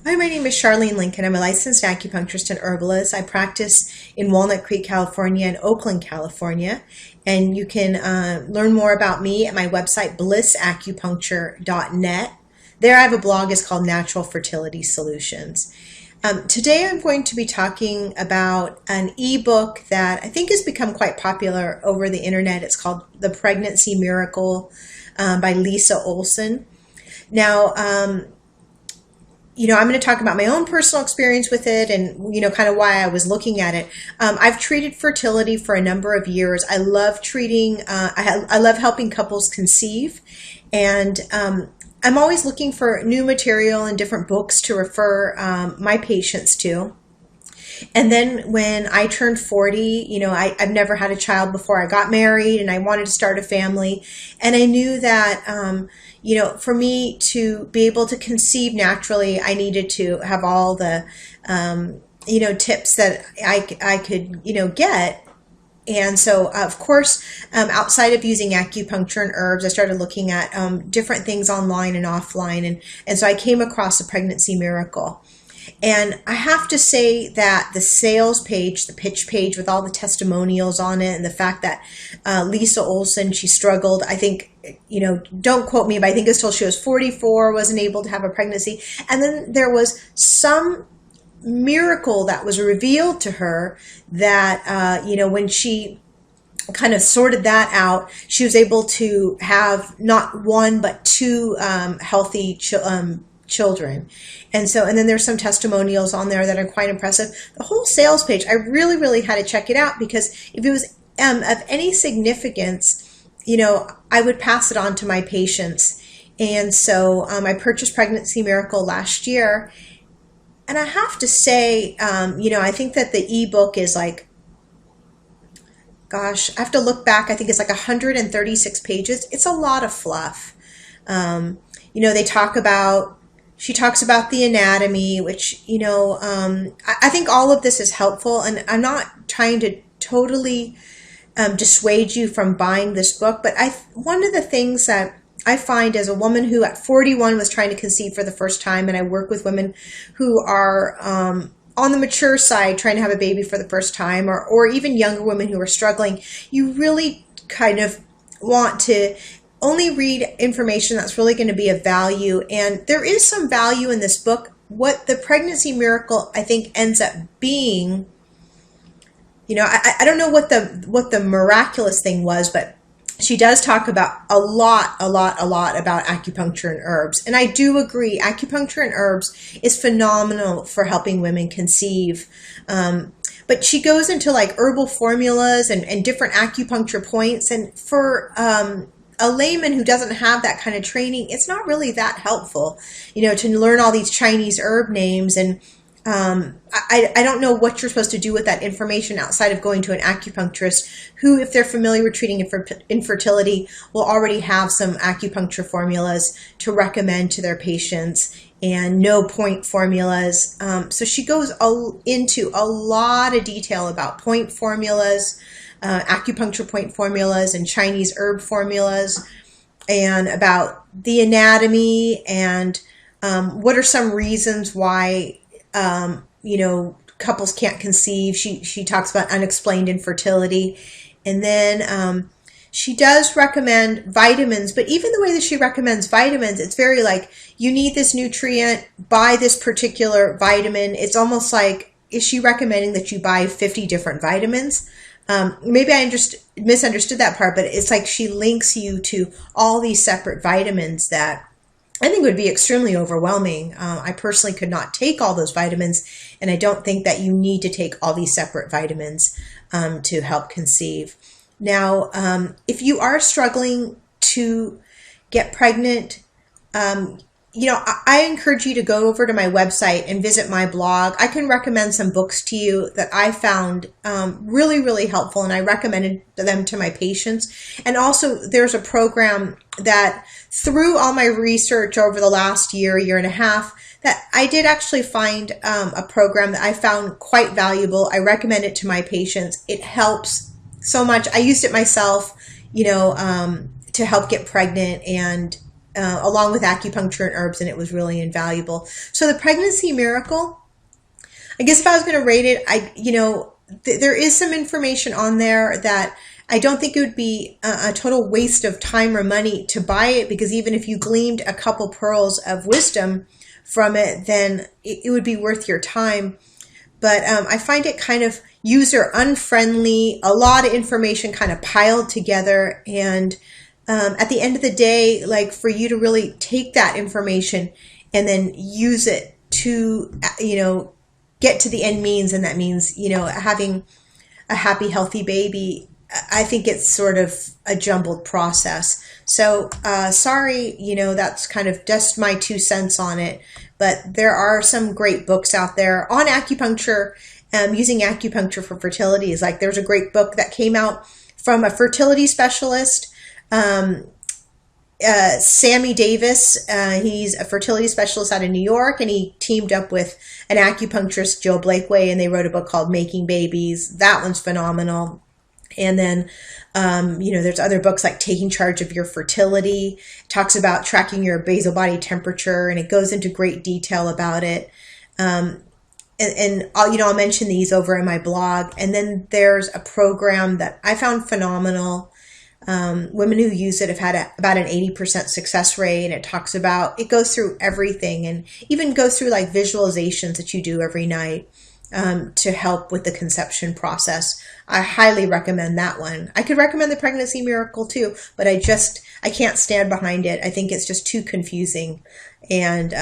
Hi, my name is Charlene Lincoln. I'm a licensed acupuncturist and herbalist. I practice in Walnut Creek, California and Oakland, California. And you can learn more about me at my website, blissacupuncture.net. There I have a blog. It's called Natural Fertility Solutions. Today I'm going to be talking about an ebook that I think has become quite popular over the internet. It's called The Pregnancy Miracle by Lisa Olsen. Now, I'm going to talk about my own personal experience with it and, kind of why I was looking at it. I've treated fertility for a number of years. I love treating, I love helping couples conceive. And I'm always looking for new material and different books to refer my patients to. And then when I turned 40, I've never had a child before. I got married and I wanted to start a family. And I knew that, for me to be able to conceive naturally, I needed to have all the, tips that I could, get. And so, of course, outside of using acupuncture and herbs, I started looking at different things online and offline. And so I came across the Pregnancy Miracle. And I have to say that the sales page, the pitch page with all the testimonials on it and the fact that Lisa Olsen, she struggled, I think, don't quote me, but I think it's told she was 44, wasn't able to have a pregnancy. And then there was some miracle that was revealed to her that, when she kind of sorted that out, she was able to have not one, but two healthy children. And then there's some testimonials on there that are quite impressive. The whole sales page, I really, really had to check it out because if it was of any significance, I would pass it on to my patients. And so I purchased Pregnancy Miracle last year. And I have to say, I think that the ebook is like, gosh, I have to look back. I think it's like 136 pages. It's a lot of fluff. She talks about the anatomy, which, I think all of this is helpful. And I'm not trying to totally dissuade you from buying this book. But one of the things that I find as a woman who at 41 was trying to conceive for the first time, and I work with women who are on the mature side trying to have a baby for the first time, or even younger women who are struggling, you really kind of want to only read information that's really going to be of value. And there is some value in this book. What the Pregnancy Miracle, I think, ends up being, I don't know what the miraculous thing was, but she does talk about a lot about acupuncture and herbs. And I do agree, acupuncture and herbs is phenomenal for helping women conceive. But she goes into like herbal formulas and different acupuncture points. And for a layman who doesn't have that kind of training, it's not really that helpful, to learn all these Chinese herb names. And I don't know what you're supposed to do with that information outside of going to an acupuncturist who, if they're familiar with treating infertility, will already have some acupuncture formulas to recommend to their patients and no point formulas. So she goes into a lot of detail about point formulas, acupuncture point formulas and Chinese herb formulas, and about the anatomy and what are some reasons why couples can't conceive. She talks about unexplained infertility. And then she does recommend vitamins, but even the way that she recommends vitamins, it's very like, you need this nutrient, buy this particular vitamin. It's almost like, is she recommending that you buy 50 different vitamins? Maybe I misunderstood that part, but it's like she links you to all these separate vitamins that I think would be extremely overwhelming. I personally could not take all those vitamins, and I don't think that you need to take all these separate vitamins to help conceive. Now, if you are struggling to get pregnant, I encourage you to go over to my website and visit my blog. I can recommend some books to you that I found really, really helpful, and I recommended them to my patients. And also, there's a program that, through all my research over the last year and a half, that I did actually find a program that I found quite valuable. I recommend it to my patients. It helps so much. I used it myself, to help get pregnant, and along with acupuncture and herbs, and it was really invaluable. So the pregnancy miracle, I guess if I was going to rate it, there is some information on there that I don't think it would be a total waste of time or money to buy it, because even if you gleaned a couple pearls of wisdom from it, then it would be worth your time. But I find it kind of user unfriendly, a lot of information kind of piled together. And at the end of the day, like, for you to really take that information and then use it to, get to the end means, and that means, having a happy, healthy baby, I think it's sort of a jumbled process. So sorry, that's kind of just my 2 cents on it. But there are some great books out there on acupuncture. Using acupuncture for fertility is like, there's a great book that came out from a fertility specialist, Sammy Davis. He's a fertility specialist out of New York, and he teamed up with an acupuncturist, Joe Blakeway, and they wrote a book called Making Babies. That one's phenomenal. And then, there's other books like Taking Charge of Your Fertility. It talks about tracking your basal body temperature, and it goes into great detail about it. And I'll mention these over in my blog. And then there's a program that I found phenomenal. Women who use it have had about an 80% success rate, and it goes through everything, and even goes through like visualizations that you do every night to help with the conception process. I highly recommend that one. I could recommend the Pregnancy Miracle too, but I can't stand behind it. I think it's just too confusing, and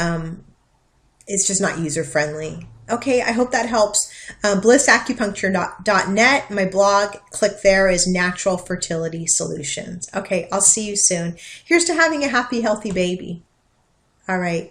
it's just not user friendly. Okay, I hope that helps. Blissacupuncture.net, my blog, click there is Natural Fertility Solutions. Okay, I'll see you soon. Here's to having a happy, healthy baby. All right.